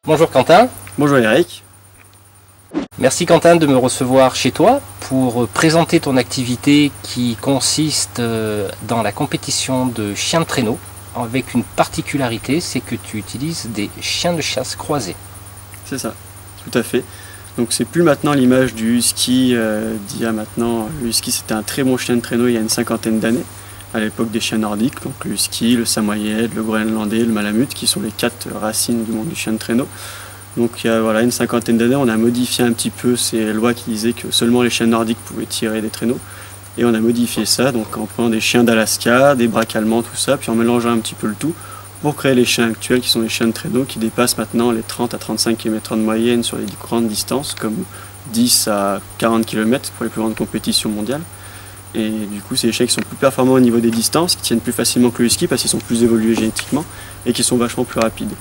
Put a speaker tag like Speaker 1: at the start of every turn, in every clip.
Speaker 1: Bonjour Quentin.
Speaker 2: Bonjour Eric.
Speaker 1: Merci Quentin de me recevoir chez toi pour présenter ton activité qui consiste dans la compétition de chiens de traîneau avec une particularité, c'est que tu utilises des chiens de chasse croisés.
Speaker 2: C'est ça, tout à fait. Donc c'est plus maintenant l'image du husky d'il y a maintenant. Le husky c'était un très bon chien de traîneau il y a une cinquantaine d'années, à l'époque des chiens nordiques, donc le husky, le samoyède, le groenlandais, le malamute, qui sont les 4 racines du monde du chien de traîneau. Donc il y a une cinquantaine d'années, on a modifié un petit peu ces lois qui disaient que seulement les chiens nordiques pouvaient tirer des traîneaux. Et on a modifié ça, donc en prenant des chiens d'Alaska, des braques allemands, tout ça, puis en mélangeant un petit peu le tout, pour créer les chiens actuels qui sont des chiens de traîneau qui dépassent maintenant les 30 à 35 km de moyenne sur les grandes distances, comme 10 à 40 km pour les plus grandes compétitions mondiales. Et du coup, c'est des chiens qui sont plus performants au niveau des distances, qui tiennent plus facilement que le husky parce qu'ils sont plus évolués génétiquement et qui sont vachement plus rapides.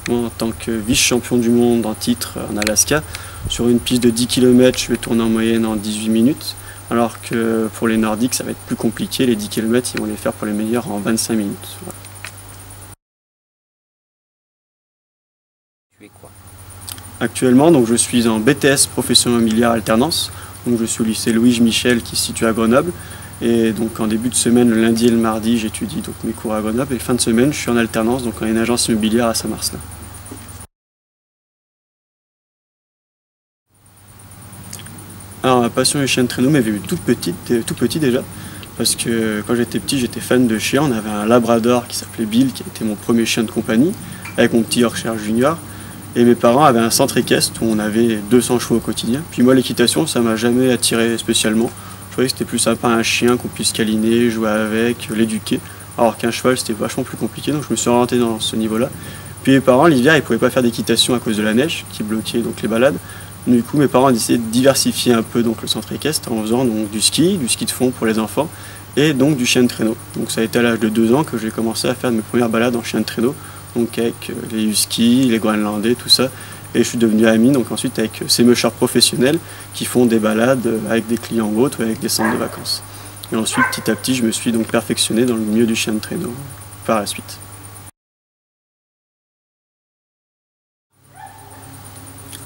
Speaker 2: Moi, en tant que vice-champion du monde en titre en Alaska, sur une piste de 10 km, je vais tourner en moyenne en 18 minutes, alors que pour les nordiques, ça va être plus compliqué. Les 10 km, ils vont les faire pour les meilleurs en 25 minutes. Voilà.
Speaker 1: Tu es quoi?
Speaker 2: Actuellement, donc, je suis en BTS profession immobilière alternance. Donc, je suis au lycée Louis Michel qui se situe à Grenoble. Et donc en début de semaine, le lundi et le mardi, j'étudie donc mes cours à Grenoble. Et fin de semaine, je suis en alternance donc en une agence immobilière à Saint-Marcelin. Alors ma passion des chiens de traîneau m'est venue tout petit déjà. Parce que quand j'étais petit, j'étais fan de chiens. On avait un labrador qui s'appelait Bill, qui était mon premier chien de compagnie, avec mon petit Yorkshire Junior. Et mes parents avaient un centre équestre où on avait 200 chevaux au quotidien. Puis moi, l'équitation, ça m'a jamais attiré spécialement. Je trouvais que c'était plus sympa un chien qu'on puisse câliner, jouer avec, l'éduquer. Alors qu'un cheval, c'était vachement plus compliqué, donc je me suis orienté dans ce niveau-là. Puis mes parents, l'hiver, ils ne pouvaient pas faire d'équitation à cause de la neige qui bloquait donc les balades. Du coup, mes parents ont décidé de diversifier un peu donc le centre équestre en faisant donc du ski de fond pour les enfants, et donc du chien de traîneau. Donc ça a été à l'âge de 2 ans que j'ai commencé à faire mes premières balades en chien de traîneau, donc avec les huskies, les groenlandais, tout ça. Et je suis devenu ami donc ensuite avec ces mushards professionnels qui font des balades avec des clients ou autres ou avec des centres de vacances. Et ensuite, petit à petit, je me suis donc perfectionné dans le milieu du chien de traîneau par la suite.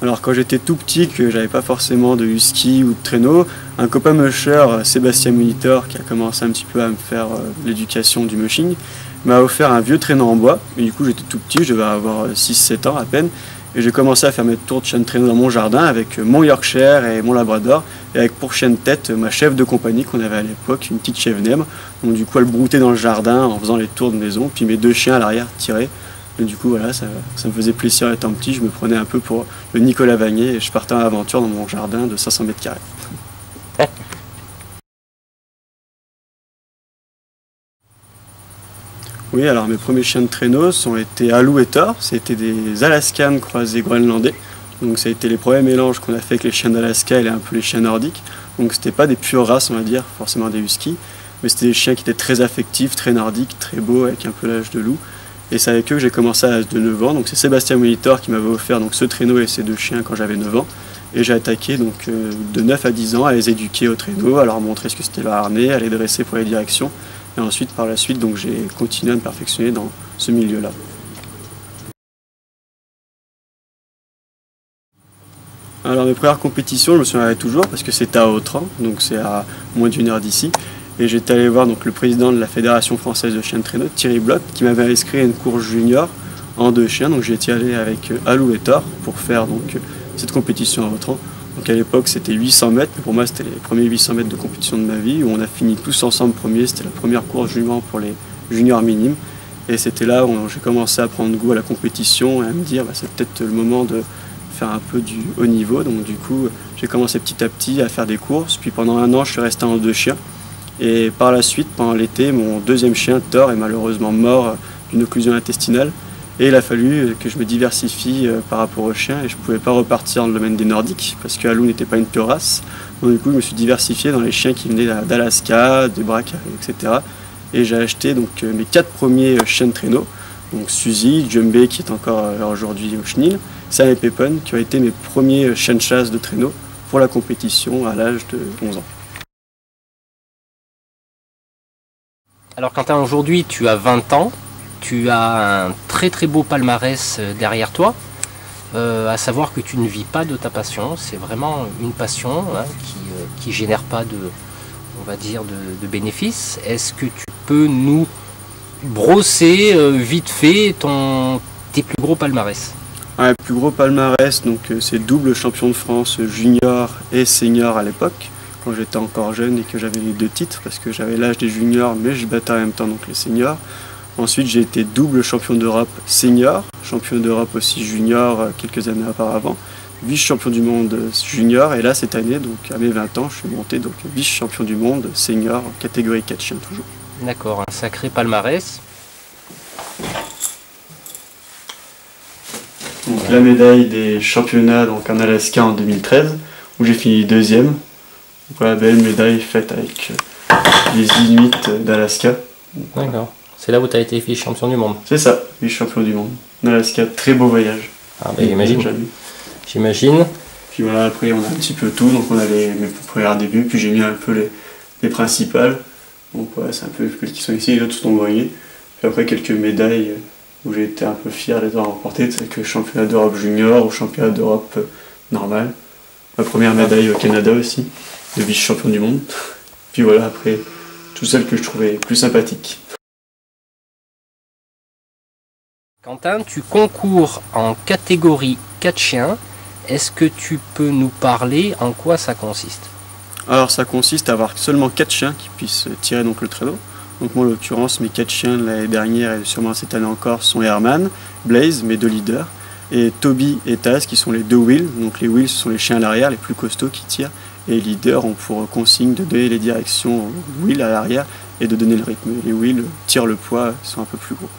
Speaker 2: Alors quand j'étais tout petit, que j'avais pas forcément de husky ou de traîneau, un copain musher, Sébastien Monitor, qui a commencé un petit peu à me faire l'éducation du mushing, m'a offert un vieux traîneau en bois. Et du coup, j'étais tout petit, je devais avoir 6-7 ans à peine. Et j'ai commencé à faire mes tours de chien de traîneau dans mon jardin avec mon Yorkshire et mon Labrador, et avec pour chien de tête ma chef de compagnie qu'on avait à l'époque, une petite chèvre nèbre. Donc du coup elle broutait dans le jardin en faisant les tours de maison, puis mes 2 chiens à l'arrière tiraient. Et du coup voilà, ça me faisait plaisir étant petit, je me prenais un peu pour le Nicolas Vanier et je partais en aventure dans mon jardin de 500 mètres carrés. Oui, alors mes premiers chiens de traîneau ont été Alou et Thor, c'était des Alaskan croisés groenlandais. Donc ça a été les premiers mélanges qu'on a fait avec les chiens d'Alaska et un peu les chiens nordiques. Donc c'était pas des pures races, on va dire, forcément des huskies, mais c'était des chiens qui étaient très affectifs, très nordiques, très beaux, avec un peu l'âge de loup. Et c'est avec eux que j'ai commencé à l'âge de 9 ans. Donc c'est Sébastien Monitor qui m'avait offert donc ce traîneau et ces 2 chiens quand j'avais 9 ans. Et j'ai attaqué donc de 9 à 10 ans à les éduquer au traîneau, à leur montrer ce que c'était le harnais, à les dresser pour les directions. Et ensuite, par la suite, donc j'ai continué à me perfectionner dans ce milieu-là. Alors mes premières compétitions, je me souviens toujours parce que c'était à Autran, donc c'est à moins d'1 heure d'ici. Et j'étais allé voir donc le président de la Fédération française de chiens de traîneau, Thierry Bloch, qui m'avait inscrit à une course junior en 2 chiens. Donc j'étais allé avec Alou et Thor pour faire donc cette compétition à Autran. Donc à l'époque c'était 800 mètres, mais pour moi c'était les premiers 800 mètres de compétition de ma vie, où on a fini tous ensemble premiers. C'était la première course junior pour les juniors minimes. Et c'était là où j'ai commencé à prendre goût à la compétition et à me dire c'est peut-être le moment de faire un peu du haut niveau. Donc du coup j'ai commencé petit à petit à faire des courses, puis pendant 1 an je suis resté en 2 chiens. Et par la suite, pendant l'été, mon 2e chien, Thor, est malheureusement mort d'une occlusion intestinale. Et il a fallu que je me diversifie par rapport aux chiens, et je ne pouvais pas repartir dans le domaine des nordiques parce que Alou n'était pas une pure race. Donc du coup je me suis diversifié dans les chiens qui venaient d'Alaska, des braques, etc. Et j'ai acheté donc mes 4 premiers chiens de traîneau, donc Suzy, Jumbe qui est encore aujourd'hui au chenil, Sam et Pépon qui ont été mes premiers chiens de chasse de traîneau pour la compétition à l'âge de 11 ans.
Speaker 1: Alors Quentin, aujourd'hui tu as 20 ans, tu as un très très beau palmarès derrière toi. à savoir que tu ne vis pas de ta passion, c'est vraiment une passion hein, qui génère pas de, on va dire, de bénéfices. Est-ce que tu peux nous brosser vite fait tes plus gros palmarès?
Speaker 2: Un plus gros palmarès, donc c'est double champion de France junior et senior à l'époque, quand j'étais encore jeune et que j'avais les 2 titres, parce que j'avais l'âge des juniors, mais je battais en même temps donc les seniors. Ensuite, j'ai été double champion d'Europe senior, champion d'Europe aussi junior quelques années auparavant, vice-champion du monde junior, et là cette année, donc à mes 20 ans, je suis monté donc vice-champion du monde senior, catégorie 4 chiens toujours.
Speaker 1: D'accord, un sacré palmarès.
Speaker 2: Donc, la médaille des championnats donc, en Alaska en 2013, où j'ai fini 2e. Voilà, belle médaille faite avec les Inuits d'Alaska.
Speaker 1: D'accord. C'est là où tu as été vice-champion du monde.
Speaker 2: C'est ça, vice-champion du monde. En Alaska, très beau voyage.
Speaker 1: Ah bah j'imagine. J'imagine.
Speaker 2: Puis voilà, après on a un petit peu tout, donc on a mes premiers débuts, puis j'ai mis un peu les principales. Donc voilà, c'est un peu celles qui sont ici, les autres sont envoyées. Puis après quelques médailles où j'ai été un peu fier de les avoir remportées, c'est que championnat d'Europe junior ou championnat d'Europe normal. Ma première médaille au Canada aussi, de vice-champion du monde. Puis voilà, après, toutes celles que je trouvais plus sympathiques.
Speaker 1: Quentin, tu concours en catégorie 4 chiens. Est-ce que tu peux nous parler en quoi ça consiste?
Speaker 2: Alors ça consiste à avoir seulement 4 chiens qui puissent tirer donc le traîneau. Donc moi en l'occurrence mes 4 chiens de l'année dernière et sûrement cette année encore sont Herman, Blaze, mes 2 leaders, et Toby et Taz qui sont les 2 wheels. Donc les wheels ce sont les chiens à l'arrière, les plus costauds qui tirent, et les leaders ont pour consigne de donner les directions aux wheels à l'arrière et de donner le rythme. Les wheels tirent le poids, ils sont un peu plus gros.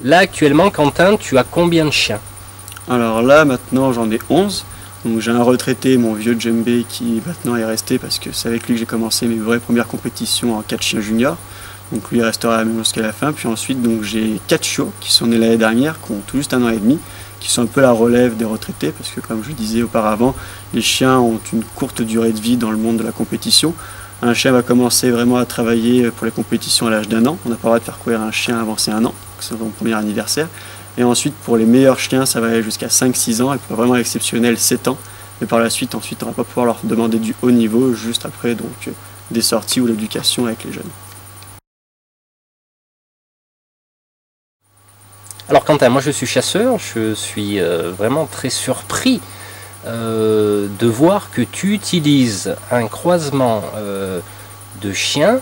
Speaker 1: Là actuellement Quentin, tu as combien de chiens?
Speaker 2: Alors là maintenant j'en ai 11. Donc j'ai un retraité, mon vieux djembé, qui maintenant est resté parce que c'est avec lui que j'ai commencé mes vraies premières compétitions en 4 chiens juniors. Donc lui il restera à la même jusqu'à la fin. Puis ensuite donc j'ai 4 chiots qui sont nés l'année dernière, qui ont tout juste 1 an et demi, qui sont un peu la relève des retraités parce que comme je disais auparavant, les chiens ont une courte durée de vie dans le monde de la compétition. Un chien va commencer vraiment à travailler pour les compétitions à l'âge d'1 an. On n'a pas le droit de faire courir un chien avant ses 1 an, c'est son premier anniversaire. Et ensuite, pour les meilleurs chiens, ça va aller jusqu'à 5-6 ans, et pour vraiment exceptionnel, 7 ans. Mais par la suite, ensuite, on ne va pas pouvoir leur demander du haut niveau, juste après donc des sorties ou l'éducation avec les jeunes.
Speaker 1: Alors Quentin, moi je suis chasseur, je suis vraiment très surpris de voir que tu utilises un croisement de chiens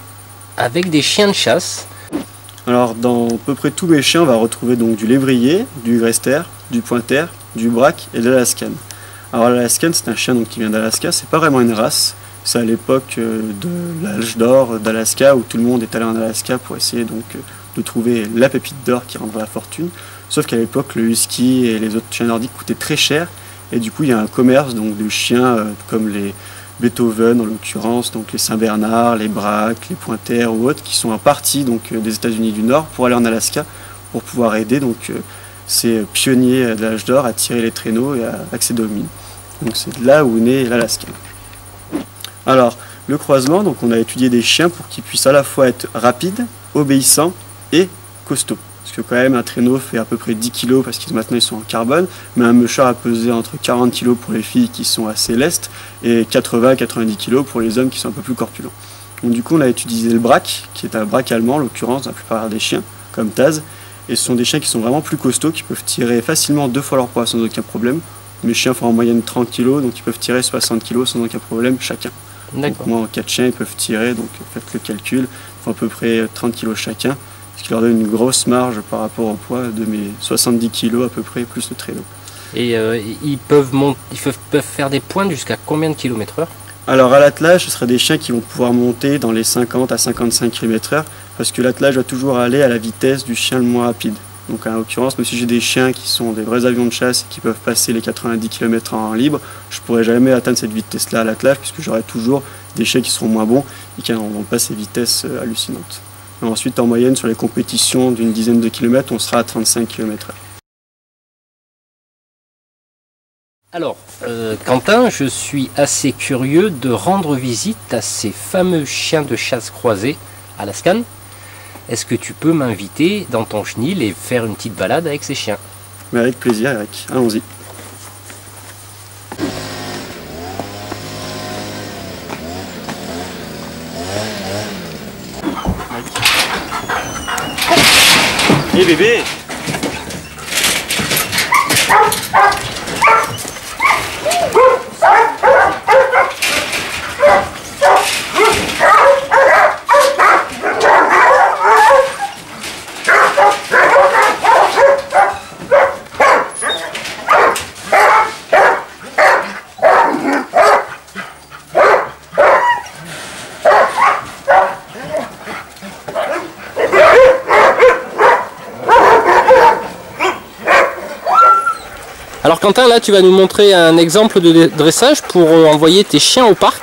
Speaker 1: avec des chiens de chasse.
Speaker 2: Alors dans à peu près tous mes chiens, on va retrouver donc du lévrier, du grester, du pointer, du braque et de l'Alaskan. Alors l'Alaskan c'est un chien donc, qui vient d'Alaska, c'est pas vraiment une race, c'est à l'époque de l'âge d'or d'Alaska où tout le monde est allé en Alaska pour essayer donc de trouver la pépite d'or qui rendrait la fortune. Sauf qu'à l'époque le husky et les autres chiens nordiques coûtaient très cher et du coup il y a un commerce donc, de chiens comme les Beethoven en l'occurrence, donc les Saint-Bernard, les braques, les pointers ou autres qui sont en partie donc, des États-Unis du Nord pour aller en Alaska pour pouvoir aider donc, ces pionniers de l'âge d'or à tirer les traîneaux et à accéder aux mines. Donc c'est là où est né l'Alaskan. Alors le croisement, donc on a étudié des chiens pour qu'ils puissent à la fois être rapides, obéissants et costauds. Parce que quand même un traîneau fait à peu près 10 kg parce qu'ils maintenant ils sont en carbone, mais un musher a pesé entre 40 kg pour les filles qui sont assez lestes et 80-90 kg pour les hommes qui sont un peu plus corpulents. Donc du coup on a utilisé le braque, qui est un braque allemand en l'occurrence, dans la plupart des chiens, comme Taz, et ce sont des chiens qui sont vraiment plus costauds, qui peuvent tirer facilement 2 fois leur poids sans aucun problème. Mes chiens font en moyenne 30 kg, donc ils peuvent tirer 60 kg sans aucun problème chacun. Donc moi en 4 chiens ils peuvent tirer, donc faites le calcul, ils font à peu près 30 kg chacun. Ce qui leur donne une grosse marge par rapport au poids de mes 70 kg à peu près, plus le traîneau.
Speaker 1: Et ils peuvent faire des pointes jusqu'à combien de km/h?
Speaker 2: Alors à l'attelage, ce seraient des chiens qui vont pouvoir monter dans les 50 à 55 km/h, parce que l'attelage va toujours aller à la vitesse du chien le moins rapide. Donc en l'occurrence, même si j'ai des chiens qui sont des vrais avions de chasse et qui peuvent passer les 90 km/h en libre, je ne pourrai jamais atteindre cette vitesse-là à l'attelage, puisque j'aurai toujours des chiens qui seront moins bons et qui n'auront pas ces vitesses hallucinantes. Et ensuite, en moyenne, sur les compétitions d'une dizaine de kilomètres, on sera à 35 km/h.
Speaker 1: Alors, Quentin, je suis assez curieux de rendre visite à ces fameux chiens de chasse croisés Alaskan. est-ce que tu peux m'inviter dans ton chenil et faire une petite balade avec ces chiens?
Speaker 2: Mais avec plaisir, Eric. Allons-y. Hé bébé!
Speaker 1: Alors Quentin, là tu vas nous montrer un exemple de dressage pour envoyer tes chiens au parc.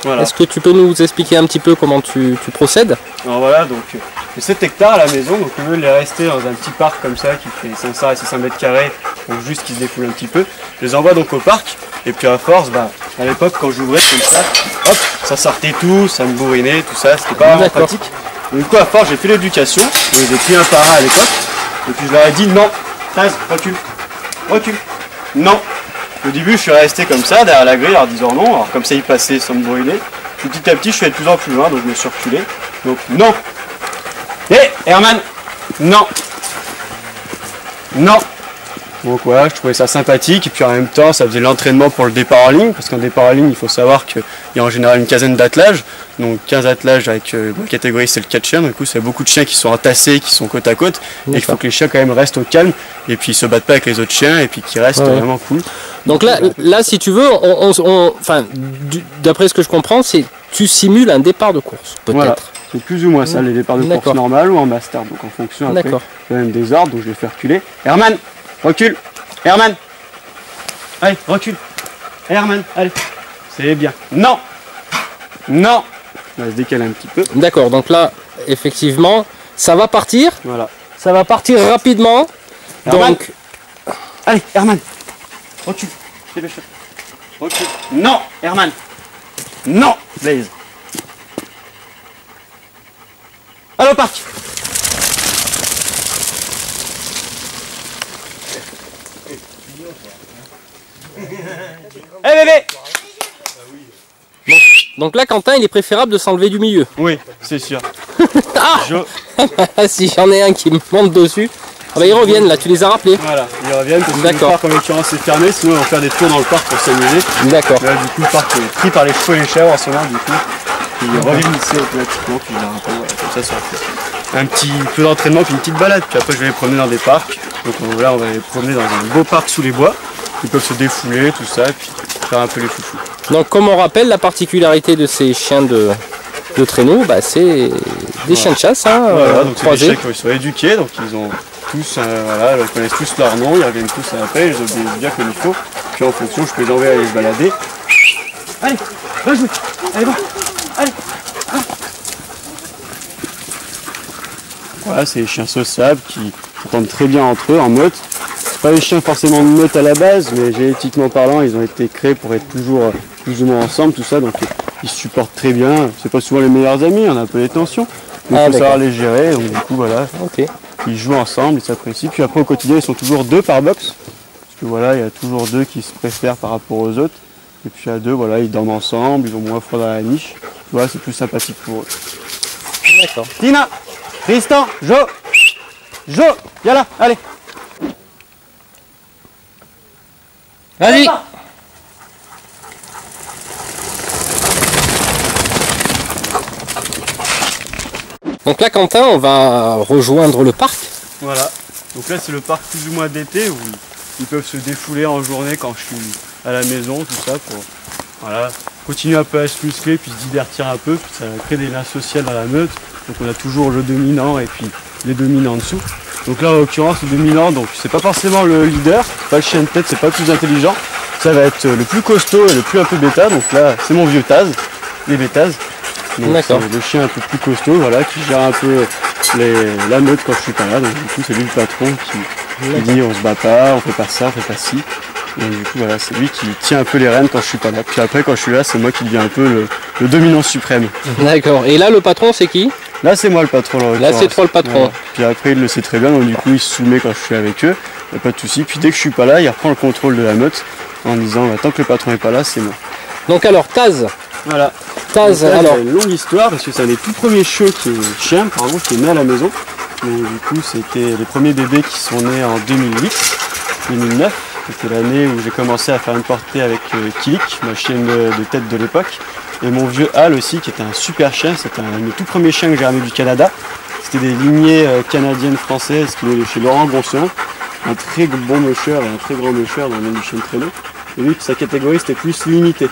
Speaker 2: Voilà.
Speaker 1: Est-ce que tu peux nous expliquer un petit peu comment tu procèdes?
Speaker 2: Alors voilà, donc j'ai 7 hectares à la maison, donc au lieu de les rester dans un petit parc comme ça qui fait 500 à 600 mètres carrés, donc juste qu'ils se défoulent un petit peu, je les envoie donc au parc, et puis à force, à l'époque quand j'ouvrais comme ça, hop, ça sortait tout, ça me bourrinait, tout ça, c'était pas vraiment pratique. Donc, du coup à force j'ai fait l'éducation, je les ai pris un par un à l'époque, et puis je leur ai dit non, Taz, recule, recule, non. Au début je suis resté comme ça derrière la grille en disant non, alors comme ça ils passaient sans me brûler. Puis petit à petit je suis allé de plus en plus loin, donc je me suis reculé. Donc non. Hé Herman, non. Non. Donc voilà, je trouvais ça sympathique et puis en même temps ça faisait l'entraînement pour le départ en ligne, parce qu'en départ en ligne il faut savoir qu'il y a en général une quinzaine d'attelages, donc 15 attelages avec ma catégorie c'est le 4 chiens, du coup c'est beaucoup de chiens qui sont entassés, qui sont côte à côte, et il faut que les chiens quand même restent au calme et puis ils se battent pas avec les autres chiens et puis qu'ils restent vraiment cool.
Speaker 1: Donc là si tu veux, d'après ce que je comprends, c'est tu simules un départ de course peut-être. Voilà.
Speaker 2: C'est plus ou moins ça, les départs de course normales ou en master, donc en fonction après, quand même des ordres, donc je vais faire reculer. Herman, recule. Herman, allez, recule. Herman, allez. C'est bien. Non. Non. On va se décaler un petit peu.
Speaker 1: D'accord, donc là, effectivement, ça va partir.
Speaker 2: Voilà.
Speaker 1: Ça va partir rapidement.
Speaker 2: Herman.
Speaker 1: Donc,
Speaker 2: allez, Herman, recule. Recule. Non, Herman. Non, Blaze. Allez au parc. Eh bébé.
Speaker 1: Donc là Quentin il est préférable de s'enlever du milieu.
Speaker 2: Oui, c'est sûr.
Speaker 1: Ah si j'en ai un qui me monte dessus. Ah bah ils reviennent là, tu les as rappelés.
Speaker 2: Voilà, ils reviennent parce que le parc en l'occurrence est fermé, sinon on va faire des tours dans le parc pour s'amuser.
Speaker 1: D'accord.
Speaker 2: Là du coup le parc est pris par les chevaux et les chèvres en ce moment, du coup ils reviennent ici automatiquement, puis voilà, comme ça fait un petit peu d'entraînement puis une petite balade, puis après je vais les promener dans des parcs. Donc là on va les promener dans un beau parc sous les bois, ils peuvent se défouler, tout ça, et puis faire un peu les foufous.
Speaker 1: Donc comme on rappelle, la particularité de ces chiens de traîneau, c'est des chiens de chasse,
Speaker 2: voilà, donc c'est des chiens qui sont éduqués, donc ils ont tous, voilà, ils connaissent tous leur nom, ils reviennent tous à l'appel, ils les obéissent bien comme il faut, puis en fonction je peux les envoyer aller se balader. Allez, va jouer, allez va, allez, va. Voilà, c'est des chiens sociables qui s'entendent très bien entre eux en meute. C'est pas des chiens forcément de meute à la base, mais génétiquement parlant, ils ont été créés pour être toujours plus ou moins ensemble, tout ça, donc ils se supportent très bien. C'est pas souvent les meilleurs amis, on a un peu des tensions, mais il faut savoir les gérer, donc du coup voilà. Ils jouent ensemble, ils s'apprécient, puis après au quotidien ils sont toujours deux par box, parce que voilà, il y a toujours deux qui se préfèrent par rapport aux autres, et puis à deux, voilà, ils dorment ensemble, ils ont moins froid dans la niche, voilà, c'est plus sympathique pour eux.
Speaker 1: D'accord.
Speaker 2: Tina, Tristan, Jo, viens là, allez.
Speaker 1: Vas-y. Donc là Quentin, on va rejoindre le parc.
Speaker 2: Voilà, donc là c'est le parc plus ou moins d'été où ils peuvent se défouler en journée quand je suis à la maison, tout ça, pour voilà, continuer un peu à se muscler, puis se divertir un peu, puis ça crée des liens sociaux dans la meute. Donc on a toujours le dominant et puis les dominants en dessous. Donc là en l'occurrence le dominant, donc c'est pas forcément le leader, pas le chien de tête, c'est pas le plus intelligent. Ça va être le plus costaud et le plus un peu bêta, donc là c'est mon vieux Taz, les bêtas. Donc c'est le chien un peu plus costaud, voilà, qui gère un peu la meute quand je suis pas là. Donc du coup c'est lui le patron qui dit on se bat pas, on fait pas ça, on fait pas ci. Donc du coup voilà, c'est lui qui tient un peu les rênes quand je suis pas là. Puis après quand je suis là, c'est moi qui deviens un peu le dominant suprême.
Speaker 1: D'accord. Et là le patron c'est qui?
Speaker 2: Là c'est moi le patron.
Speaker 1: Là c'est toi le patron.
Speaker 2: Ouais. Puis après il le sait très bien, donc du coup il se soumet quand je suis avec eux, il n'y a pas de souci. Puis dès que je suis pas là, il reprend le contrôle de la meute en disant bah, tant que le patron est pas là, c'est moi.
Speaker 1: Donc alors Taz.
Speaker 2: Voilà.
Speaker 1: Taz, alors.
Speaker 2: C'est une longue histoire parce que c'est un des tout premiers chiens qui est né à la maison. Donc, du coup c'était les premiers bébés qui sont nés en 2008-2009. C'était l'année où j'ai commencé à faire une portée avec Kilik, ma chienne de tête de l'époque. Et mon vieux Hal aussi, qui était un super chien. C'était un des tout premiers chiens que j'ai ramené du Canada. C'était des lignées canadiennes françaises qui venaient de chez Laurent Goncelin. Un très bon mûcheur et un très grand mûcheur dans le monde du chien de traîneau. Et lui, sa catégorie, c'était plus limité.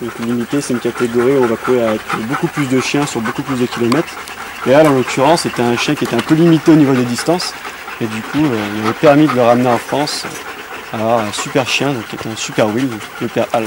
Speaker 2: Donc limité, c'est une catégorie où on va courir avec beaucoup plus de chiens sur beaucoup plus de kilomètres. Et Hal, en l'occurrence, c'était un chien qui était un peu limité au niveau des distances. Et du coup, il avait permis de le ramener en France. Alors un super chien, donc qui était un super wheel, le père Hal.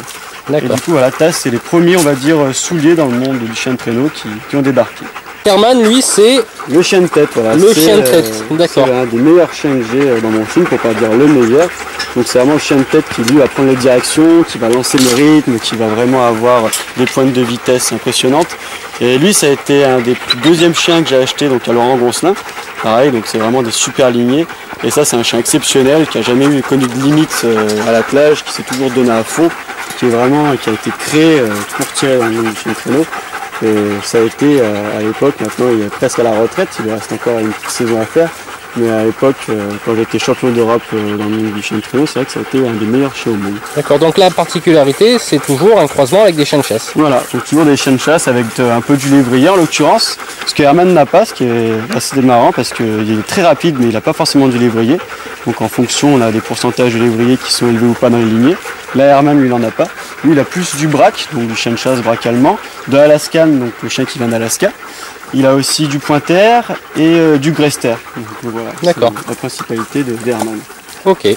Speaker 2: Et du coup voilà, Taz c'est les premiers on va dire souliers dans le monde du chien de traîneau qui ont débarqué.
Speaker 1: Herman lui c'est
Speaker 2: le chien de tête, voilà.
Speaker 1: Le chien de tête, d'accord.
Speaker 2: C'est un des meilleurs chiens que j'ai dans mon film, pour pas dire le meilleur. Donc c'est vraiment le chien de tête qui lui va prendre les directions, qui va lancer le rythme, qui va vraiment avoir des pointes de vitesse impressionnantes. Et lui ça a été un des deuxièmes chiens que j'ai acheté donc à Laurent Goncelin. Pareil, donc c'est vraiment des super lignées. Et ça c'est un chien exceptionnel qui a jamais connu de limite à la plage, qui s'est toujours donné à fond, qui a été créé pour tirer dans le monde du chien de traîneau. Et ça a été à l'époque, maintenant il est presque à la retraite, il lui reste encore une petite saison à faire. Mais à l'époque, quand j'étais champion d'Europe dans le monde du chien de traîneau, c'est vrai que ça a été un des meilleurs chiens au monde.
Speaker 1: D'accord, donc la particularité, c'est toujours un croisement avec des chiens de chasse.
Speaker 2: Voilà, donc toujours des chiens de chasse avec un peu du lévrier en l'occurrence. Ce que Herman n'a pas, ce qui est assez marrant parce qu'il est très rapide, mais il n'a pas forcément du lévrier. Donc en fonction, on a des pourcentages de lévrier qui sont élevés ou pas dans les lignées. Là, Herman, lui, il n'en a pas. Lui, il a plus du braque, donc du chien de chasse braque allemand, de Alaskan, donc le chien qui vient d'Alaska. Il a aussi du pointer et du Grester. Donc voilà,
Speaker 1: d'accord.
Speaker 2: C'est la principalité de Herman.
Speaker 1: Ok.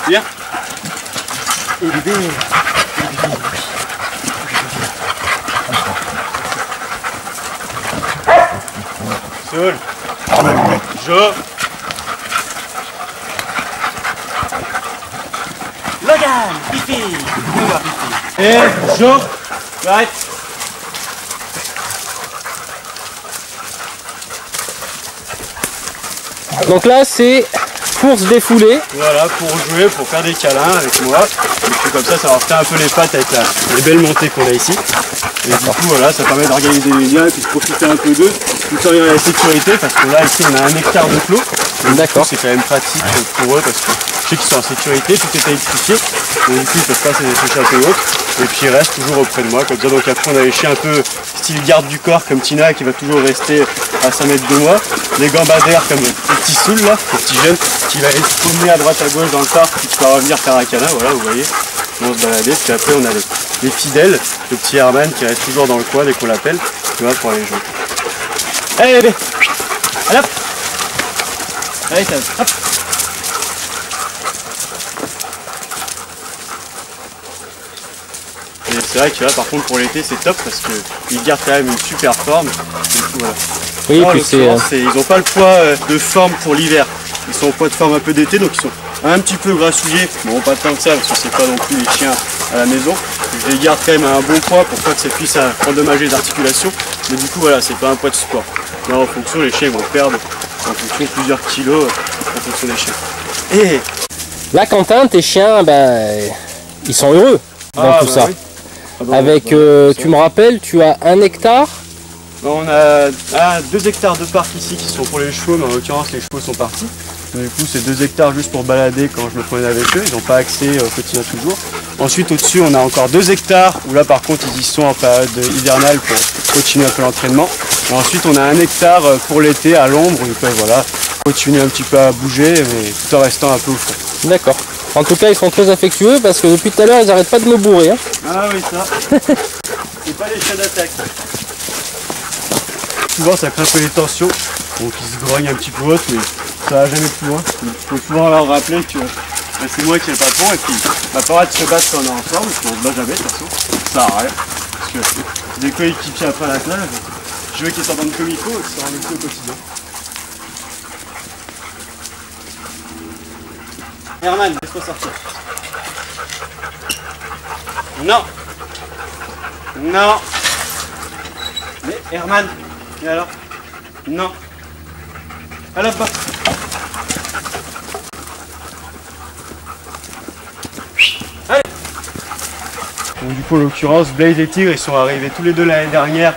Speaker 2: Bien. Seul. Jo.
Speaker 3: Logan, Fifi.
Speaker 2: Et Jo. Arrête.
Speaker 1: Donc là c'est course défoulée.
Speaker 2: Voilà, pour jouer, pour faire des câlins avec moi. Et puis comme ça leur fait un peu les pattes avec les belles montées qu'on a ici. Et du coup voilà, ça permet d'organiser les liens et puis de profiter un peu d'eux, tout en ayant la sécurité, parce que là ici on a 1 hectare de clos.
Speaker 1: D'accord.
Speaker 2: C'est quand même pratique pour eux parce que je sais qu'ils sont en sécurité, tout est électrifié. Donc du coup ils peuvent pas s'échapper et autres. Et puis ils restent toujours auprès de moi. Comme ça, donc après on a les chiens un peu style garde du corps comme Tina qui va toujours rester à 5 mètres de moi. Les gambadaires comme les petits souls là, les petits jeunes qui va être promener à droite à gauche dans le parc, qui va revenir faire un câlin, voilà vous voyez. On se balader, puis après on a les fidèles, le petit Herman qui reste toujours dans le coin dès qu'on l'appelle, tu vois, pour aller jouer. Allez bébé, allez hop. Allez ça, hop. Et c'est vrai que là par contre pour l'été c'est top parce qu'ils gardent quand même une super forme. Du coup, voilà.
Speaker 1: Oui,
Speaker 2: là,
Speaker 1: puis
Speaker 2: ils n'ont pas le poids de forme pour l'hiver. Ils sont au poids de forme un peu d'été, donc ils sont un petit peu grassouillés. Bon, pas tant que ça, parce que c'est pas non plus les chiens à la maison. Je les garde quand même à un bon poids pour pas que ça puisse endommager les articulations. Mais du coup, voilà, c'est pas un poids de sport. Là, en fonction, les chiens vont perdre en fonction de plusieurs kilos en fonction des chiens. Et
Speaker 1: là, Quentin, tes chiens, ben, ils sont heureux dans tout ça.
Speaker 2: Oui. Ah bah,
Speaker 1: avec, tu me rappelles, tu as 1 hectare.
Speaker 2: On a 2 hectares de parc ici qui sont pour les chevaux, mais en l'occurrence les chevaux sont partis. Du coup c'est 2 hectares juste pour balader quand je me promène avec eux, ils n'ont pas accès au quotidien toujours. Ensuite au-dessus on a encore 2 hectares où là par contre ils y sont en période hivernale pour continuer un peu l'entraînement. Et ensuite on a 1 hectare pour l'été à l'ombre, où ils peuvent voilà, continuer un petit peu à bouger mais tout en restant un peu au fond.
Speaker 1: D'accord. En tout cas ils sont très affectueux parce que depuis tout à l'heure ils n'arrêtent pas de me bourrer. Hein.
Speaker 2: Ah oui ça, c'est pas les chiens d'attaque. Souvent ça crée un peu les tensions, donc ils se grognent un petit peu haute, mais ça va jamais plus loin. Il faut souvent leur rappeler que c'est moi qui ai le patron et puis on n'a pas le droit de se battre quand on est ensemble, parce qu'on se bat jamais de toute façon, ça sert à rien. Parce que des coéquipiers après la plage, je veux qu'ils s'entendent comme il faut et qu'ils s'en rendent au quotidien. Herman, laisse-moi sortir. Non. Non. Mais Herman. Et alors? Non. À la porte. Allez. Donc du coup, en l'occurrence, Blaze et Tigre, ils sont arrivés tous les deux l'année dernière.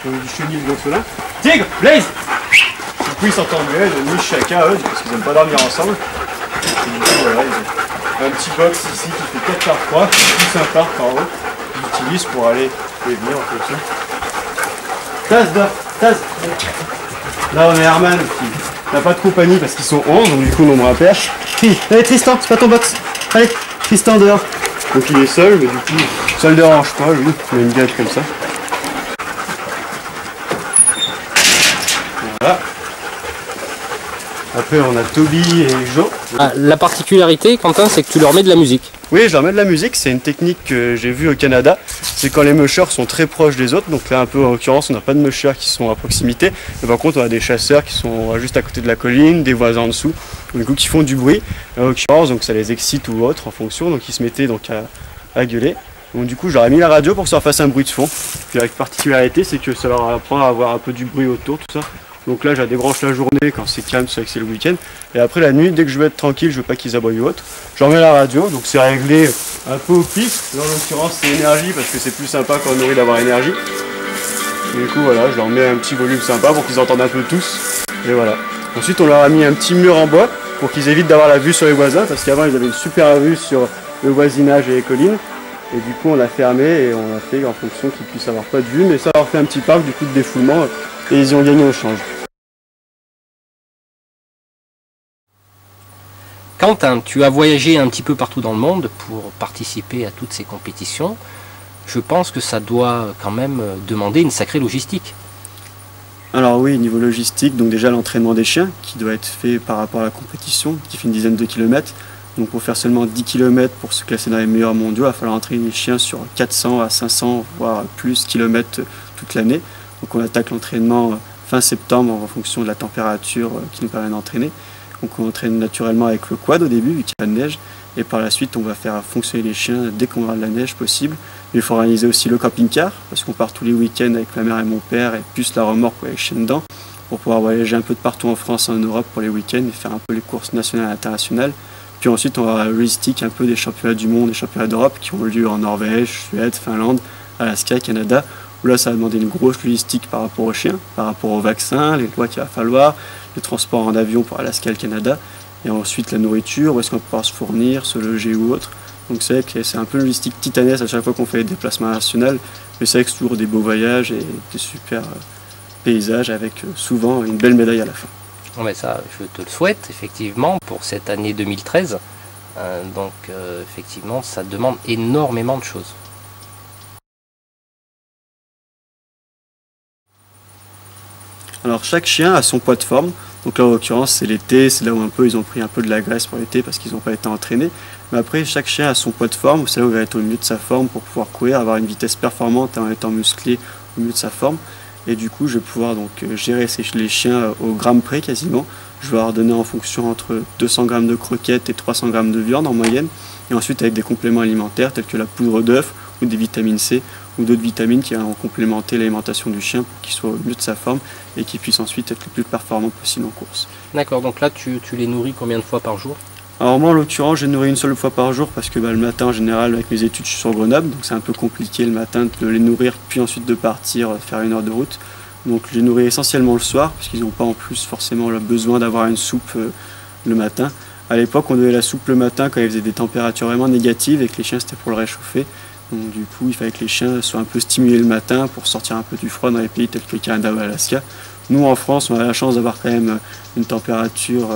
Speaker 2: Donc du chenil gonflin. Tigre, Blaze. Du coup, ils s'entendent bien, ils ont mis chacun eux, parce qu'ils n'aiment pas dormir ensemble. Et du coup, voilà, ils ont un petit box ici qui fait 4 par 3, plus un parc en haut, qu'ils utilisent pour aller et venir en fonction. Taz, dehors, Taz. Là, on a Herman qui n'a pas de compagnie parce qu'ils sont 11, donc du coup, nombre impair. Allez, Tristan, c'est pas ton box. Allez, Tristan dehors. Donc il est seul, mais du coup, ça le dérange pas, lui, il a une gâte comme ça. Voilà. Après, on a Toby et Jo.
Speaker 1: Ah, la particularité, Quentin, c'est que tu leur mets de la musique.
Speaker 2: Oui, je leur mets de la musique, c'est une technique que j'ai vue au Canada. C'est quand les mushers sont très proches des autres, donc là, un peu en l'occurrence, on n'a pas de mushers qui sont à proximité. Mais par contre, on a des chasseurs qui sont juste à côté de la colline, des voisins en dessous, du coup, qui font du bruit. En l'occurrence, donc ça les excite ou autre en fonction, donc ils se mettaient donc à gueuler. Donc du coup, je leur ai mis la radio pour que ça leur fasse un bruit de fond. Puis la particularité, c'est que ça leur apprend à avoir un peu du bruit autour, tout ça. Donc là, je la débranche la journée quand c'est calme, c'est vrai que c'est le week-end. Et après la nuit, dès que je veux être tranquille, je veux pas qu'ils aboient ou autre, je remets la radio. Donc c'est réglé un peu au pif. Là, en l'occurrence, c'est énergie parce que c'est plus sympa quand on nourrit d'avoir énergie. Du coup, voilà, je leur mets un petit volume sympa pour qu'ils entendent un peu tous. Et voilà. Ensuite, on leur a mis un petit mur en bois pour qu'ils évitent d'avoir la vue sur les voisins parce qu'avant, ils avaient une super vue sur le voisinage et les collines. Et du coup, on l'a fermé et on l'a fait en fonction qu'ils puissent avoir pas de vue. Mais ça leur fait un petit parc du coup de défoulement. Et ils y ont gagné au change.
Speaker 1: Quentin, tu as voyagé un petit peu partout dans le monde pour participer à toutes ces compétitions. Je pense que ça doit quand même demander une sacrée logistique.
Speaker 2: Alors oui, niveau logistique, donc déjà l'entraînement des chiens qui doit être fait par rapport à la compétition, qui fait une dizaine de kilomètres. Donc pour faire seulement 10 km pour se classer dans les meilleurs mondiaux, il va falloir entraîner les chiens sur 400 à 500 voire plus kilomètres toute l'année. Donc on attaque l'entraînement fin septembre en fonction de la température qui nous permet d'entraîner. Donc on entraîne naturellement avec le quad au début vu qu'il y a de la neige. Et par la suite on va faire fonctionner les chiens dès qu'on aura de la neige possible. Mais il faut organiser aussi le camping-car parce qu'on part tous les week-ends avec ma mère et mon père et plus la remorque avec les chiens dedans pour pouvoir voyager un peu de partout en France et en Europe pour les week-ends et faire un peu les courses nationales et internationales. Puis ensuite on va logistique un peu des championnats du monde et championnats d'Europe qui ont lieu en Norvège, Suède, Finlande, Alaska, Canada. Où là ça va demander une grosse logistique par rapport aux chiens, par rapport aux vaccins, les lois qu'il va falloir, le transport en avion pour Alaska et le Canada, et ensuite la nourriture, où est-ce qu'on va pouvoir se fournir, se loger ou autre. Donc c'est vrai que c'est un peu une logistique titanesque à chaque fois qu'on fait des déplacements nationaux, mais c'est vrai que c'est toujours des beaux voyages et des super paysages avec souvent une belle médaille à la fin.
Speaker 1: Bon, mais ça, je te le souhaite effectivement pour cette année 2013. Effectivement, ça demande énormément de choses.
Speaker 2: Alors chaque chien a son poids de forme, donc là en l'occurrence c'est l'été, c'est là où un peu ils ont pris un peu de la graisse pour l'été parce qu'ils n'ont pas été entraînés. Mais après chaque chien a son poids de forme, c'est là où il va être au milieu de sa forme pour pouvoir courir, avoir une vitesse performante en étant musclé au milieu de sa forme. Et du coup je vais pouvoir donc gérer les chiens au gramme près quasiment. Je vais leur donner en fonction entre 200 grammes de croquettes et 300 grammes de viande en moyenne. Et ensuite avec des compléments alimentaires tels que la poudre d'œuf ou des vitamines C ou d'autres vitamines qui vont complémenter l'alimentation du chien pour qu'il soit au mieux de sa forme et qu'il puisse ensuite être le plus performant possible en course.
Speaker 1: D'accord, donc là tu les nourris combien de fois par jour?
Speaker 2: Alors moi en l'occurrence je les nourris une seule fois par jour parce que le matin en général avec mes études je suis sur Grenoble, donc c'est un peu compliqué le matin de les nourrir puis ensuite de partir faire 1 heure de route. Donc je les nourris essentiellement le soir parce qu'ils n'ont pas en plus forcément le besoin d'avoir une soupe le matin. À l'époque on donnait la soupe le matin quand il faisait des températures vraiment négatives et que les chiens c'était pour le réchauffer. Donc du coup, il fallait que les chiens soient un peu stimulés le matin pour sortir un peu du froid dans les pays tels que le Canada ou l'Alaska. Nous, en France, on a la chance d'avoir quand même une température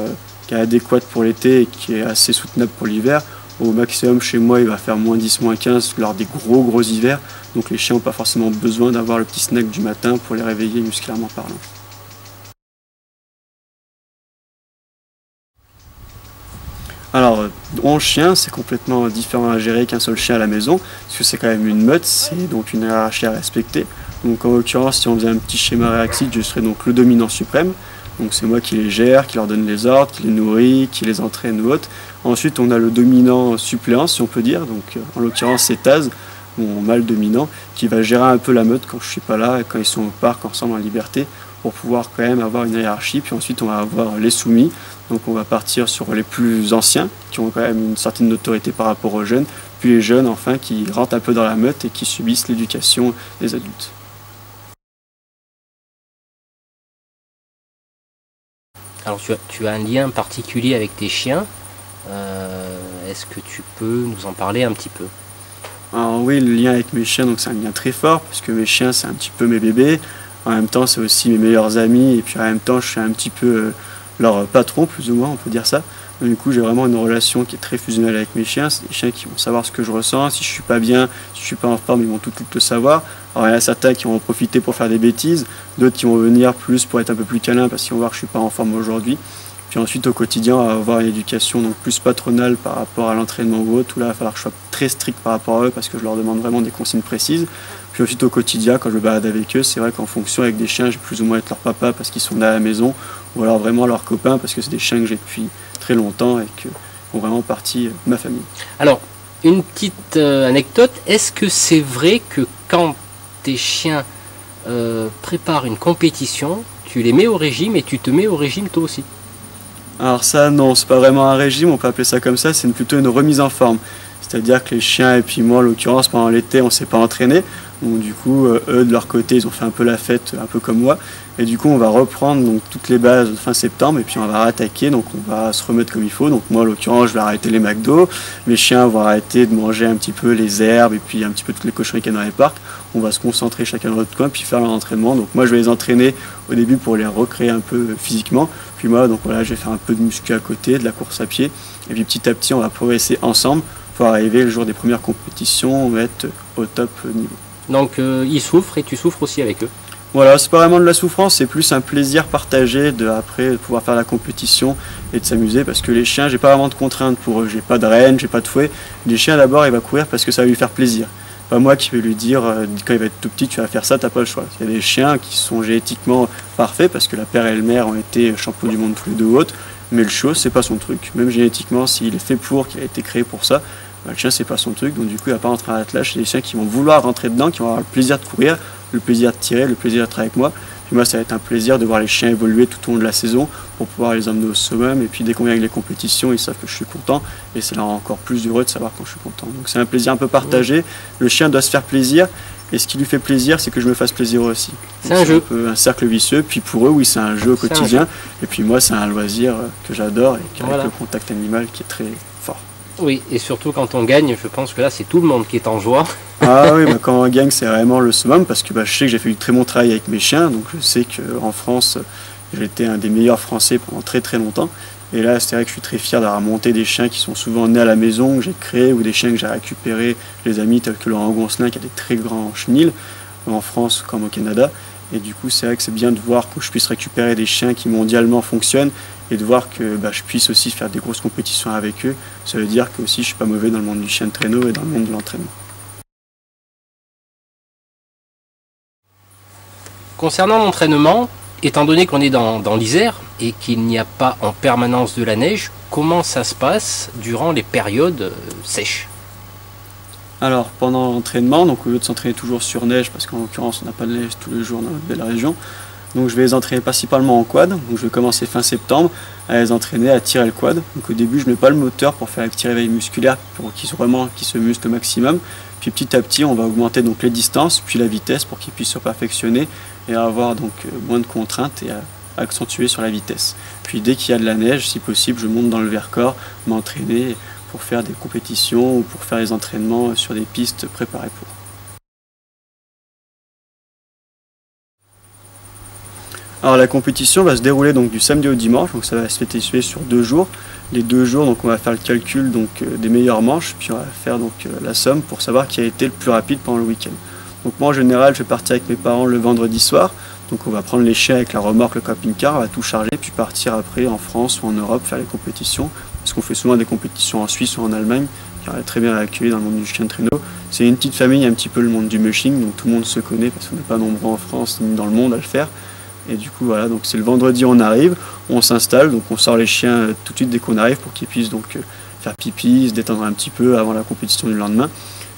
Speaker 2: qui est adéquate pour l'été et qui est assez soutenable pour l'hiver. Au maximum, chez moi, il va faire moins 10, moins 15 lors des gros hivers. Donc les chiens n'ont pas forcément besoin d'avoir le petit snack du matin pour les réveiller musculairement parlant. Alors, 11 chiens, c'est complètement différent à gérer qu'un seul chien à la maison, parce que c'est quand même une meute, c'est donc une hiérarchie à respecter. Donc en l'occurrence, si on faisait un petit schéma réaxite, je serais donc le dominant suprême. Donc c'est moi qui les gère, qui leur donne les ordres, qui les nourrit, qui les entraîne ou autre. Ensuite, on a le dominant suppléant, si on peut dire. Donc en l'occurrence, c'est Taz, mon mâle dominant, qui va gérer un peu la meute quand je suis pas là, et quand ils sont au parc ensemble en liberté. pour pouvoir quand même avoir une hiérarchie. Puis ensuite on va avoir les soumis, donc on va partir sur les plus anciens qui ont quand même une certaine autorité par rapport aux jeunes, puis les jeunes enfin qui rentrent un peu dans la meute et qui subissent l'éducation des adultes.
Speaker 1: Alors tu as un lien particulier avec tes chiens. Est-ce que tu peux nous en parler un petit peu?
Speaker 2: Alors oui, le lien avec mes chiens, donc c'est un lien très fort, parce que mes chiens c'est un petit peu mes bébés. En même temps c'est aussi mes meilleurs amis, et puis en même temps je suis un petit peu leur patron, plus ou moins, on peut dire ça. Donc, du coup j'ai vraiment une relation qui est très fusionnelle avec mes chiens. C'est des chiens qui vont savoir ce que je ressens, si je suis pas bien, si je suis pas en forme, ils vont tout le savoir. Alors il y en a certains qui vont en profiter pour faire des bêtises, d'autres qui vont venir plus pour être un peu plus câlins parce qu'ils vont voir que je suis pas en forme aujourd'hui. Puis ensuite au quotidien on va avoir une éducation donc plus patronale par rapport à l'entraînement ou autre, où là il va falloir que je sois très strict par rapport à eux parce que je leur demande vraiment des consignes précises. Puis ensuite au quotidien quand je me balade avec eux, c'est vrai qu'en fonction avec des chiens, je vais plus ou moins être leur papa parce qu'ils sont là à la maison, ou alors vraiment leurs copains parce que c'est des chiens que j'ai depuis très longtemps et qui font vraiment partie de ma famille.
Speaker 1: Alors, une petite anecdote, est-ce que c'est vrai que quand tes chiens préparent une compétition, tu les mets au régime et tu te mets au régime toi aussi?
Speaker 2: Alors ça non, c'est pas vraiment un régime, on peut appeler ça comme ça, c'est plutôt une remise en forme. C'est-à-dire que les chiens et puis moi en l'occurrence pendant l'été on s'est pas entraîné, donc du coup eux de leur côté ils ont fait un peu la fête un peu comme moi, et du coup on va reprendre donc toutes les bases fin septembre et puis on va attaquer, donc on va se remettre comme il faut. Donc moi en l'occurrence je vais arrêter les McDo, mes chiens vont arrêter de manger un petit peu les herbes et puis un petit peu toutes les cochonneries qu'il y a dans les parcs. On va se concentrer chacun dans notre coin puis faire leur entraînement. Donc moi je vais les entraîner au début pour les recréer un peu physiquement, puis moi donc voilà je vais faire un peu de muscu à côté, de la course à pied, et puis petit à petit on va progresser ensemble pour arriver le jour des premières compétitions, on va être au top niveau.
Speaker 1: Donc ils souffrent et tu souffres aussi avec eux?
Speaker 2: Voilà, c'est pas vraiment de la souffrance, c'est plus un plaisir partagé après de pouvoir faire la compétition et de s'amuser, parce que les chiens, j'ai pas vraiment de contraintes pour eux, j'ai pas de rêne, j'ai pas de fouet. Les chiens d'abord il va courir parce que ça va lui faire plaisir. Pas moi qui vais lui dire quand il va être tout petit tu vas faire ça, t'as pas le choix. Il y a des chiens qui sont génétiquement parfaits parce que la père et le mère ont été champions du monde tous les deux ou autres, mais le chiot c'est pas son truc. Même génétiquement s'il est fait pour, qu'il a été créé pour ça, le chien c'est pas son truc, donc du coup il va pas rentrer à l'attelage. C'est des chiens qui vont vouloir rentrer dedans, qui vont avoir le plaisir de courir, le plaisir de tirer, le plaisir d'être avec moi. Puis moi ça va être un plaisir de voir les chiens évoluer tout au long de la saison pour pouvoir les emmener au summum, et puis dès qu'on vient avec les compétitions ils savent que je suis content et ça les rend encore plus heureux de savoir quand je suis content. Donc c'est un plaisir un peu partagé, le chien doit se faire plaisir et ce qui lui fait plaisir c'est que je me fasse plaisir aussi.
Speaker 1: C'est un jeu.
Speaker 2: Un cercle vicieux, puis pour eux oui c'est un jeu au quotidien et puis moi c'est un loisir que j'adore et avec voilà. Le contact animal qui est très fort.
Speaker 1: Oui, et surtout quand on gagne, je pense que là c'est tout le monde qui est en joie.
Speaker 2: Ah oui, quand on gagne c'est vraiment le summum parce que je sais que j'ai fait du très bon travail avec mes chiens, donc je sais qu'en France j'ai été un des meilleurs Français pendant très très longtemps. Et là c'est vrai que je suis très fier d'avoir monté des chiens qui sont souvent nés à la maison, que j'ai créés, ou des chiens que j'ai récupérés, les amis tels que Laurent Goncelin qui a des très grands chenils en France comme au Canada. Et du coup c'est vrai que c'est bien de voir que je puisse récupérer des chiens qui mondialement fonctionnent et de voir que je puisse aussi faire des grosses compétitions avec eux. Ça veut dire que aussi je suis pas mauvais dans le monde du chien de traîneau et dans le monde de l'entraînement.
Speaker 1: Concernant l'entraînement, étant donné qu'on est dans l'Isère et qu'il n'y a pas en permanence de la neige, comment ça se passe durant les périodes sèches?
Speaker 2: Alors pendant l'entraînement, donc au lieu de s'entraîner toujours sur neige, parce qu'en l'occurrence on n'a pas de neige tous les jours dans notre belle région, donc je vais les entraîner principalement en quad. Donc je vais commencer fin septembre à les entraîner à tirer le quad. Donc au début je mets pas le moteur pour faire un petit réveil musculaire pour qu'ils se musclent au maximum. Puis petit à petit on va augmenter donc les distances puis la vitesse pour qu'ils puissent se perfectionner et avoir donc moins de contraintes et accentuer sur la vitesse. Puis dès qu'il y a de la neige, si possible, je monte dans le Vercors m'entraîner pour faire des compétitions ou pour faire les entraînements sur des pistes préparées pour. Alors la compétition va se dérouler donc du samedi au dimanche, donc ça va se effectuer sur 2 jours. Les 2 jours, donc on va faire le calcul des meilleures manches, puis on va faire la somme pour savoir qui a été le plus rapide pendant le week-end. Donc moi en général je vais partir avec mes parents le vendredi soir, donc on va prendre les chiens avec la remorque, le camping-car, on va tout charger, puis partir après en France ou en Europe faire les compétitions, parce qu'on fait souvent des compétitions en Suisse ou en Allemagne, qui est très bien accueilli dans le monde du chien de traîneau. C'est une petite famille, un petit peu le monde du mushing, donc tout le monde se connaît parce qu'on n'est pas nombreux en France ni dans le monde à le faire. Et du coup voilà, donc c'est le vendredi on arrive, on s'installe, donc on sort les chiens tout de suite dès qu'on arrive pour qu'ils puissent donc faire pipi, se détendre un petit peu avant la compétition du lendemain.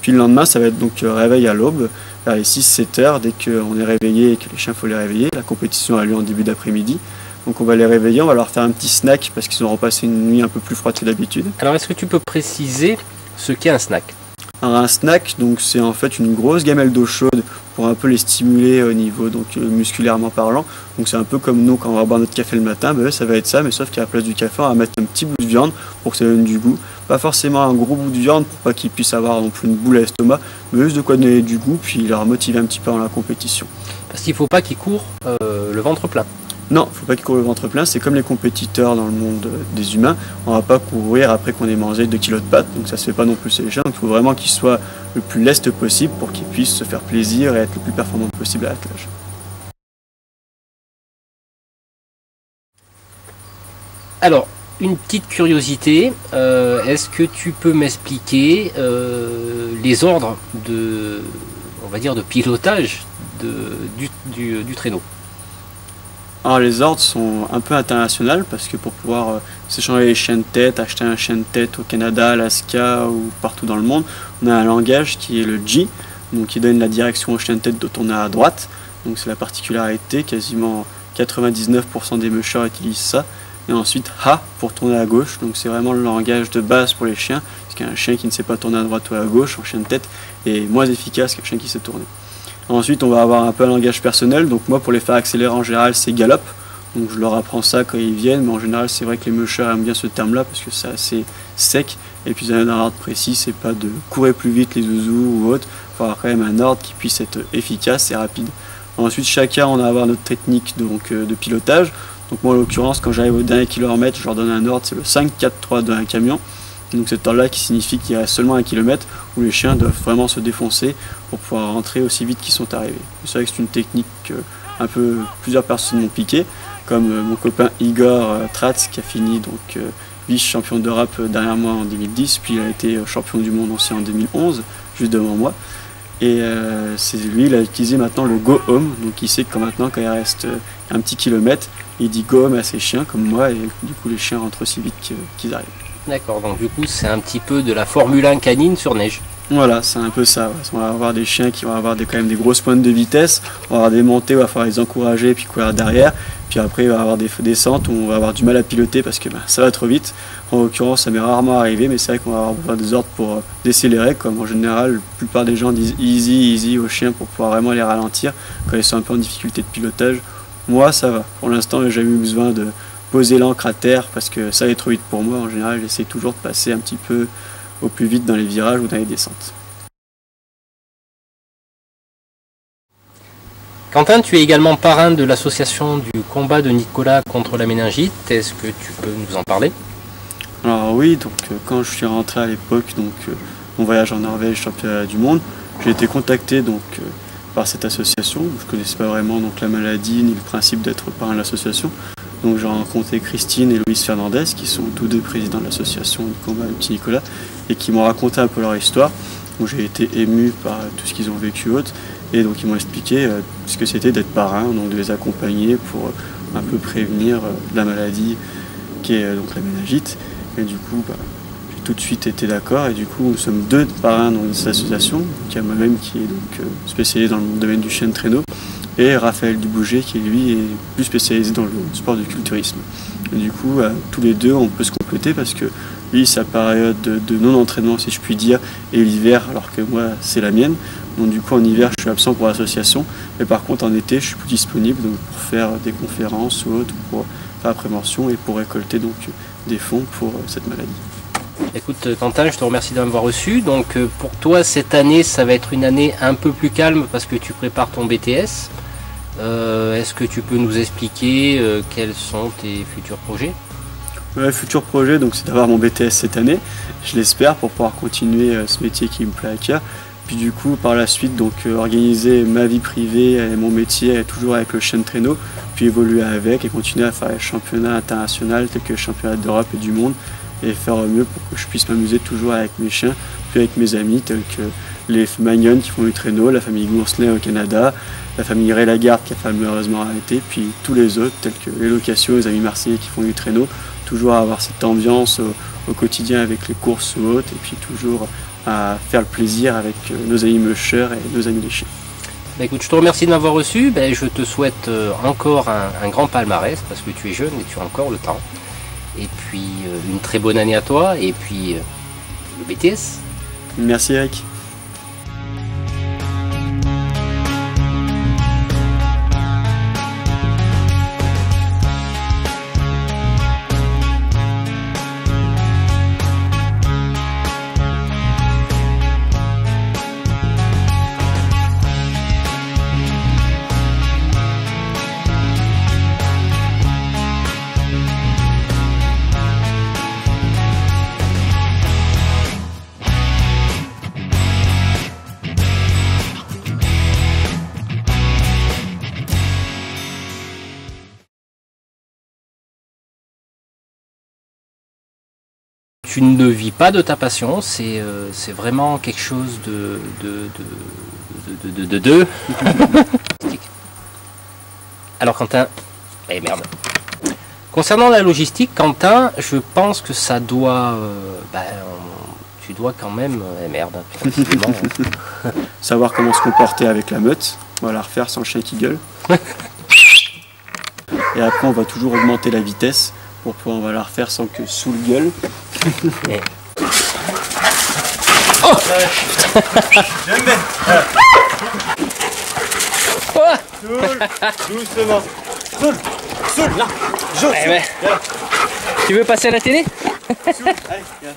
Speaker 2: Puis Puis le lendemain, ça va être donc réveil à l'aube, vers les 6-7 heures, dès qu'on est réveillé et que les chiens, il faut les réveiller. La compétition a lieu en début d'après-midi. Donc on va les réveiller, on va leur faire un petit snack parce qu'ils auront passé une nuit un peu plus froide que d'habitude.
Speaker 1: Alors est-ce que tu peux préciser ce qu'est un snack?
Speaker 2: Alors un snack, donc c'est en fait une grosse gamelle d'eau chaude pour un peu les stimuler au niveau musculairement parlant. Donc c'est un peu comme nous quand on va boire notre café le matin, ça va être ça, mais sauf qu'à la place du café, on va mettre un petit bout de viande pour que ça donne du goût. Pas forcément un gros bout de viande pour pas qu'ils puissent avoir non plus une boule à l'estomac, mais juste de quoi donner du goût, puis leur motiver un petit peu dans la compétition.
Speaker 1: Parce qu'il ne faut pas qu'ils courent le ventre plein.
Speaker 2: Non, il ne faut pas qu'ils courent le ventre plein, c'est comme les compétiteurs dans le monde des humains. On ne va pas courir après qu'on ait mangé 2 kilos de pâtes, donc ça ne se fait pas non plus chez les chiens. Donc il faut vraiment qu'ils soient le plus leste possible pour qu'ils puissent se faire plaisir et être le plus performant possible à l'attelage.
Speaker 1: Alors, une petite curiosité, est-ce que tu peux m'expliquer les ordres de, on va dire, de pilotage du traîneau?
Speaker 2: Alors les ordres sont un peu internationaux parce que pour pouvoir s'échanger les chiens de tête, acheter un chien de tête au Canada, Alaska ou partout dans le monde, on a un langage qui est le G, donc qui donne la direction au chien de tête de tourner à droite. Donc c'est la particularité, quasiment 99% des mushers utilisent ça. Et ensuite H pour tourner à gauche, donc c'est vraiment le langage de base pour les chiens, parce qu'un chien qui ne sait pas tourner à droite ou à gauche, en chien de tête, est moins efficace qu'un chien qui sait tourner. Ensuite, on va avoir un peu un langage personnel. Donc moi, pour les faire accélérer en général, c'est galop. Donc je leur apprends ça quand ils viennent. Mais en général, c'est vrai que les mushers aiment bien ce terme-là parce que c'est assez sec. Et puis, un ordre précis, c'est pas de courir plus vite les zouzous ou autre. Il faut avoir quand même un ordre qui puisse être efficace et rapide. Ensuite, chacun, on va avoir notre technique de pilotage. Donc moi, en l'occurrence, quand j'arrive au dernier kilomètre, je leur donne un ordre, c'est le 5-4-3 d'un camion. Donc cet ordre-là qui signifie qu'il reste seulement 1 km où les chiens doivent vraiment se défoncer pour pouvoir rentrer aussi vite qu'ils sont arrivés. C'est vrai que c'est une technique que plusieurs personnes m'ont piqué, comme mon copain Igor Tratz qui a fini donc vice-champion d'Europe derrière moi en 2010, puis il a été champion du monde aussi en 2011, juste devant moi. Et c'est lui, il a utilisé maintenant le go home, donc il sait que maintenant quand il reste un petit kilomètre, il dit go home à ses chiens comme moi, et du coup les chiens rentrent aussi vite qu'ils arrivent.
Speaker 1: D'accord, donc du coup c'est un petit peu de la Formule 1 canine sur neige.
Speaker 2: Voilà, c'est un peu ça. On va avoir des chiens qui vont avoir quand même des grosses pointes de vitesse, on va avoir des montées où il va falloir les encourager et puis courir derrière. Puis après il va y avoir des descentes où on va avoir du mal à piloter parce que ça va trop vite. En l'occurrence ça m'est rarement arrivé, mais c'est vrai qu'on va avoir des ordres pour décélérer, comme en général la plupart des gens disent easy, easy aux chiens pour pouvoir vraiment les ralentir quand ils sont un peu en difficulté de pilotage. Moi ça va, pour l'instant j'ai jamais eu besoin de poser l'ancre à terre parce que ça allait trop vite pour moi. En général j'essaie toujours de passer un petit peu au plus vite dans les virages ou dans les descentes.
Speaker 1: Quentin, tu es également parrain de l'association du combat de Nicolas contre la méningite. Est-ce que tu peux nous en parler?
Speaker 2: Alors oui, donc quand je suis rentré à l'époque, mon voyage en Norvège, championnat du monde, j'ai été contacté par cette association. Je ne connaissais pas vraiment la maladie ni le principe d'être parrain de l'association. Donc j'ai rencontré Christine et Luis Fernandez, qui sont tous deux présidents de l'association du combat de Petit Nicolas, et qui m'ont raconté un peu leur histoire. Donc j'ai été ému par tout ce qu'ils ont vécu autre, et donc ils m'ont expliqué ce que c'était d'être parrain, donc de les accompagner pour un peu prévenir la maladie qui est donc la méningite. Et du coup, j'ai tout de suite été d'accord, et du coup nous sommes deux parrains dans cette association, il y a moi-même qui est spécialisé dans le domaine du chien de traîneau, et Raphaël Dubouget qui lui est plus spécialisé dans le sport du culturisme. Et du coup, tous les deux, on peut se compléter parce que lui, sa période de non-entraînement, si je puis dire, est l'hiver, alors que moi, c'est la mienne. Donc du coup, en hiver, je suis absent pour l'association, mais par contre, en été, je suis plus disponible pour faire des conférences ou autres, pour faire la prévention et pour récolter des fonds pour cette maladie.
Speaker 1: Écoute Quentin, je te remercie de m'avoir reçu. Donc pour toi, cette année, ça va être une année un peu plus calme parce que tu prépares ton BTS. Est-ce que tu peux nous expliquer quels sont tes futurs projets?
Speaker 2: Le futur projet, c'est d'avoir mon BTS cette année, je l'espère, pour pouvoir continuer ce métier qui me plaît à cœur. Puis du coup, par la suite, organiser ma vie privée et mon métier toujours avec le chien de traîneau, puis évoluer avec et continuer à faire les championnats internationaux tels que les championnats d'Europe et du monde, et faire au mieux pour que je puisse m'amuser toujours avec mes chiens, puis avec mes amis tels que les Magnon qui font du traîneau, la famille Gourcelet au Canada, la famille Ray-Lagarde qui a malheureusement arrêté, puis tous les autres tels que les Locations, les amis marseillais qui font du traîneau, toujours avoir cette ambiance au quotidien avec les courses ou autres, et puis toujours à faire le plaisir avec nos amis mushers et nos amis léchés.
Speaker 1: Bah écoute, je te remercie de m'avoir reçu. Bah, je te souhaite encore un grand palmarès parce que tu es jeune et tu as encore le temps. Et puis une très bonne année à toi et puis le BTS.
Speaker 2: Merci Eric.
Speaker 1: Tu ne vis pas de ta passion, c'est vraiment quelque chose de Alors Quentin, eh merde. Concernant la logistique, Quentin, je pense que ça doit, tu dois quand même, merde,
Speaker 2: Savoir comment se comporter avec la meute, on va la refaire sans le chien qui gueule. Et après on va toujours augmenter la vitesse pour pouvoir, on va la refaire sans que sous le gueule.
Speaker 1: Oh
Speaker 3: Je mets. Doucement. Soul, là. Jaune.
Speaker 1: Tu veux passer à la télé?
Speaker 3: Allez, viens.